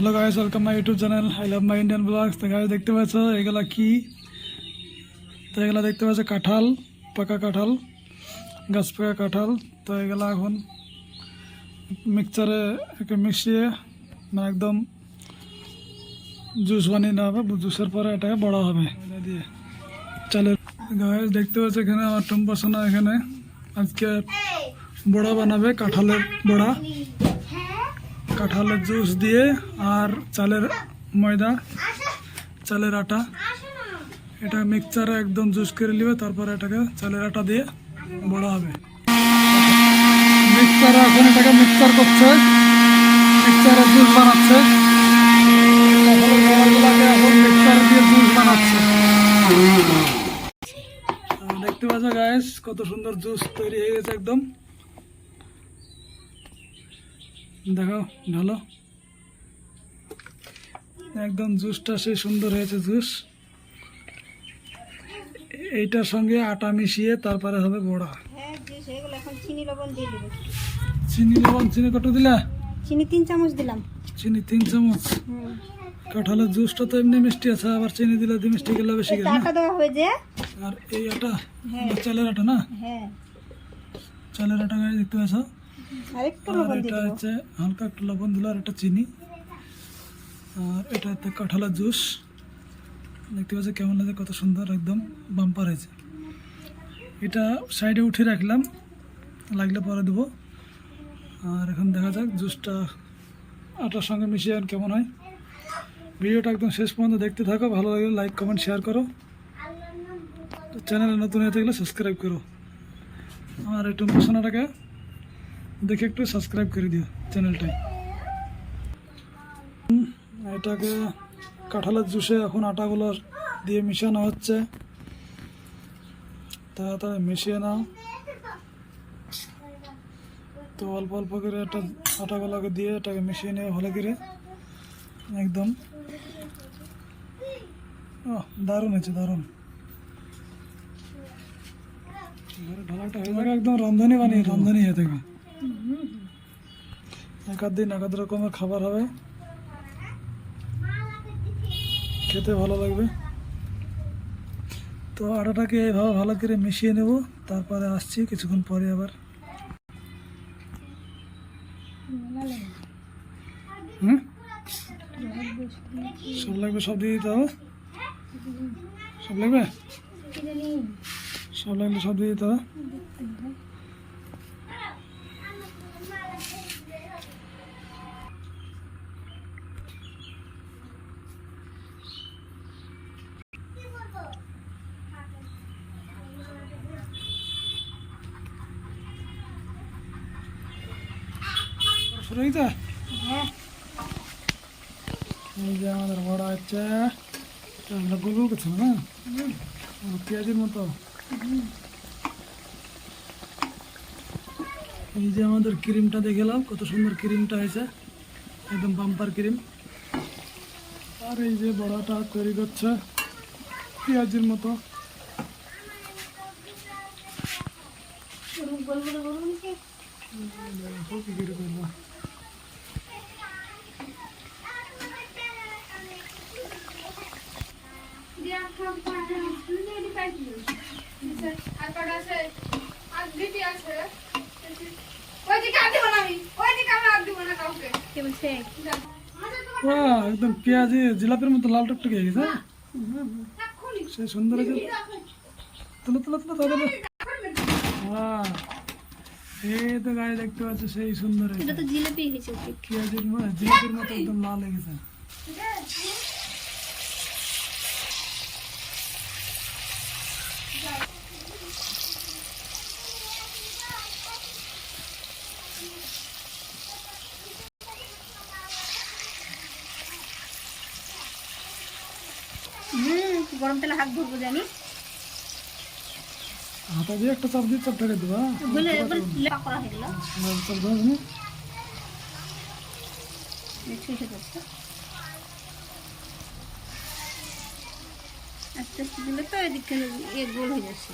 Hello guys, welcome my YouTube channel I love my Indian blogs. তো guys দেখতে পাচ্ছ এগুলা কি? তো এগুলা দেখতে পাচ্ছ কাঁঠাল, পাকা কাঁঠাল, গাছ পাকা কাঁঠাল। তো এগুলা এখন মিক্সচারে মিশিয়ে একদম জুস বানিয়ে নেওয়া হবে। জুসের পরে এটাকে বড়া হবে দিয়ে চালের। গাইস দেখতে পাচ্ছ এখানে আমার টুম্পা সোনা এখানে আজকে বড়া বানাবে, কাঁঠালের বড়া, কাঁঠালের জুস দিয়ে আর চালের ময়দা, চালের আটা, এটা মিক্সচারে একদম জুস করে নেবে। তারপরে এটাকে চালের আটা দিয়ে বড়া হবে। মিক্সচারে এখন এটাকে মিক্সচার করছে, মিক্সচারে জুস বানাচ্ছে। এখন মিক্সচারে দিয়ে জুস বানাচ্ছে। দেখতে পাচ্ছ গাইস কত সুন্দর জুস তৈরি হয়ে গেছে একদম। দেখো ভালো একদম জুসটা সেই সুন্দর হয়েছে জুস। এইটার সঙ্গে আটা মিশিয়ে তারপরে হবে বড়া। চিনি লবণ চিনি কত দিলা? চিনি 3 চামচ দিলাম। চিনি 3 চামচ। কাঁঠালের জুসটা তো এমনি মিষ্টি আছে, আবার চিনি দিলে দিয়ে মিষ্টি গেলে বেশি গেল। আটা দেওয়া হয়ে যায়। আর এই আটা চালের আটা না? হ্যাঁ চালের আটা গায়ে দেখতে পাচ্ছ। আরেকটু আর লবণ এটা দিলাম। হচ্ছে হালকা একটু লবণ দিল, আর এটা চিনি, আর এটা হচ্ছে কাঁঠালের জুস। দেখতে পাচ্ছ কেমন লাগে, কত সুন্দর একদম বাম্পার হয়েছে। এটা সাইডে উঠিয়ে রাখলাম, লাগলে পরে দেবো। আর এখন দেখা যাক জুসটা আটার সঙ্গে মিশিয়ে আর কেমন হয়। ভিডিওটা একদম শেষ পর্যন্ত দেখতে থাকো, ভালো লাগলে লাইক কমেন্ট শেয়ার করো। চ্যানেলে নতুন হয়ে থাকলে সাবস্ক্রাইব করো। আর এই টুম্পা সোনাটাকে দেখে একটু সাবস্ক্রাইব করে দিও চ্যানেলটায়। এটাকে কাঁঠালের জুসে এখন আটাগুলো দিয়ে মিশানো হচ্ছে। তাড়াতাড়ি মিশিয়ে নাও। তো অল্প অল্প করে এটা আটাগুলোকে দিয়ে এটাকে মিশিয়ে নিয়ে ভালো করে একদম। দারুণ হয়েছে, দারুণ। ঢালাটা হয়ে যাবে একদম রান্ধনি বানিয়ে, রান্ধনি হয়ে থাকে। একাধ দিন একাধ রকমের খাবার হবে, খেতে ভালো লাগবে। তো আটাটাকে এইভাবে ভালো করে মিশিয়ে নেব, তারপরে আসছি কিছুক্ষণ পরে আবার। সব লাগবে, সব দিয়ে দিতে হবে। সব লাগবে, সব লাগলে সব দিয়ে দিতে হবে। শুরু হয়েছে। এই যে আমাদের বড়া হচ্ছে, গোল গোল করছে না, পেঁয়াজের মতো। এই যে আমাদের ক্রিমটা দেখলাম, কত সুন্দর ক্রিমটা হয়েছে, একদম বাম্পার ক্রিম। আর এই যে বড়াটা তৈরি করছে পেঁয়াজের মতো। কি করে করবো? একদম পেঁয়াজি জিলাপির মতো লাল টকটকে হয়ে গেছে। সে সুন্দর হয়েছে। তুলো তুলো তুলো তাহলে। এই তো গায়ে দেখতে পাচ্ছ সেই সুন্দর হয়েছে। পেঁয়াজির মতো, জিলাপির মতো একদম লাল হয়ে গেছে। গরম তেলে হাত ধরবো জানি। হাতা দিয়ে একটা চাপ দিয়ে চাপটাকে দেবা। আস্তে আস্তে দিলে তো এদিকে গোল হয়ে যাচ্ছে।